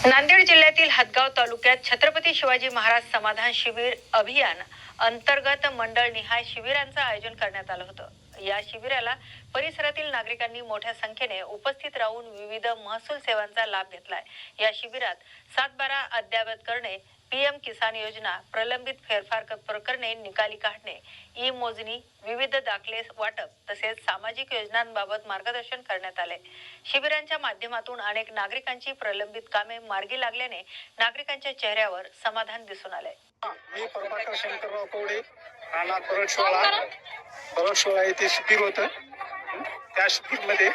नांदेड जिल्ह्यातील हदगाव तालुक्यात छत्रपती शिवाजी महाराज समाधान शिबिर अभियान अंतर्गत मंडळ निहाय शिबिरांचं आयोजन करण्यात आलं होतं। या शिबिराला परिसरातील नागरिकांनी मोठ्या संख्येने उपस्थित राहून विविध महसूल सेवांचा लाभ घेतलाय। या शिबिरात 7/12 अद्ययावत करणे, पीएम किसान योजना, प्रलंबित फेरफार प्रकरणे निकाली काढणे, ई मोजणी, विविध दाखले वाटप तसेच सामाजिक योजनांबाबत मार्गदर्शन करण्यात आले। शिबिरांच्या माध्यमातून अनेक नागरिकांची प्रलंबित कामे मार्गी लागल्याने नागरिकांच्या चेहऱ्यावर समाधान दिसून आले। मी प्रभाकर शंकरराव कवडे, राणा परतशोळा येथे शिबिर होतं। त्या शिबिरमध्ये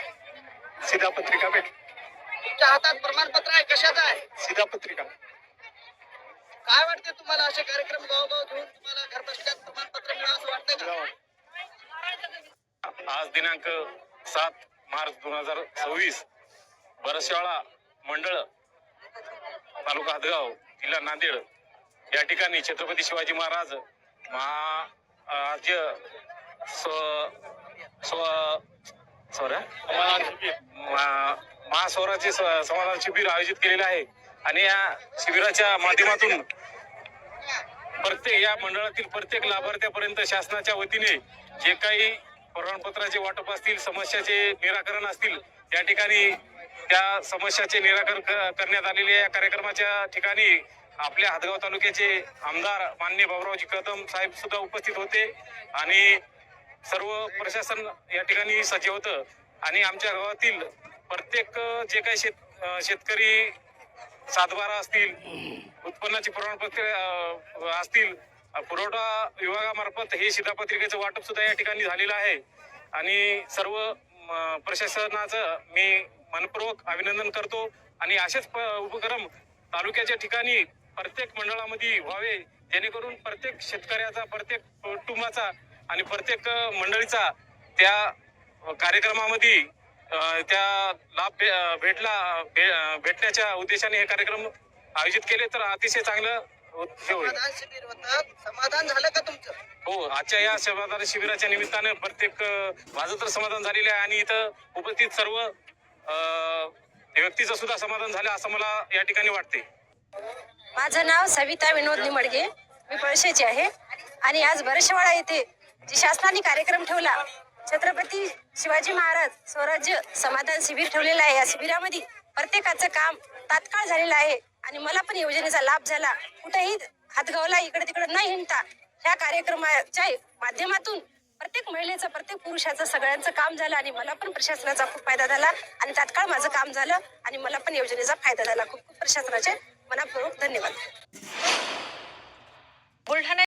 शिधापत्रिका भेटली। तुमच्या हातात प्रमाणपत्र आहे, कशाचं आहे? शिधापत्रिका। काय वाटते तुम्हाला, असे कार्यक्रम गावोगाव घेऊन तुम्हाला घर बसल्या प्रमाणपत्र मिळावं असं वाटतंय का? आज दिनांक 7 मार्च 2026 बरसशाळा मंडळ तालुका हदगाव जिल्हा नांदेड या ठिकाणी छत्रपती शिवाजी महाराज महास्वराज्य समाधान शिबिर आयोजित केलेले आहे आणि या शिबिराच्या माध्यमातून या मंडळातील प्रत्येक लाभार्थ्यापर्यंत शासनाच्या वतीने जे काही प्रमाणपत्राचे वाटप असतील, समस्याचे निराकरण असतील, या ठिकाणी त्या समस्याचे निराकरण करण्यात आलेले। या कार्यक्रमाच्या ठिकाणी आपल्या हदगाव तालुक्याचे आमदार माननीय बाबुरावजी कदम साहेब सुद्धा उपस्थित होते आणि सर्व प्रशासन या ठिकाणी सज्ज होतं आणि आमच्या गावातील प्रत्येक जे काही शेतकरी 7/12 असतील, उत्पन्नाचे प्रमाणपत्र असतील, पुरवठा विभागामार्फत हे शिधापत्रिकेचं वाटप सुद्धा या ठिकाणी झालेलं आहे आणि सर्व प्रशासनाचं मी मनपूर्वक अभिनंदन करतो आणि असेच उपक्रम तालुक्याच्या ठिकाणी प्रत्येक मंडळामध्ये व्हावे, जेणेकरून प्रत्येक शेतकऱ्याचा, प्रत्येक कुटुंबाचा आणि प्रत्येक मंडळीचा त्या कार्यक्रमामध्ये त्या लाभ भेटण्याच्या उद्देशाने हे कार्यक्रम आयोजित केले तर अतिशय चांगलं समाधान शिबिर होतं, समाधान झालं का तुमचं? हो, आजच्या या समाधान शिबिराच्या निमित्तानं प्रत्येक माझं तर समाधान झालेलं आहे आणि इथं उपस्थित सर्व व्यक्तीचं सुद्धा समाधान झालं असं मला या ठिकाणी वाटते। माझं नाव सविता विनोद निमडगे, मी पळशेची आहे आणि आज बरसशाळा येथे जी शासनाने कार्यक्रम ठेवला, छत्रपती शिवाजी महाराज स्वराज्य समाधान शिबिर ठेवलेलं आहे। या शिबिरामध्ये प्रत्येकाचं काम तात्काळ झालेलं आहे आणि मला पण योजनेचा लाभ झाला। कुठेही हातगावला इकडे तिकडे न हिंडता ह्या कार्यक्रमाच्या माध्यमातून प्रत्येक महिलेचं, प्रत्येक पुरुषाचं, सगळ्यांचं काम झालं आणि मला पण प्रशासनाचा खूप फायदा झाला आणि तात्काळ माझं काम झालं आणि मला पण योजनेचा फायदा झाला। खूप खूप प्रशासनाचे मनपूर्वक धन्यवाद।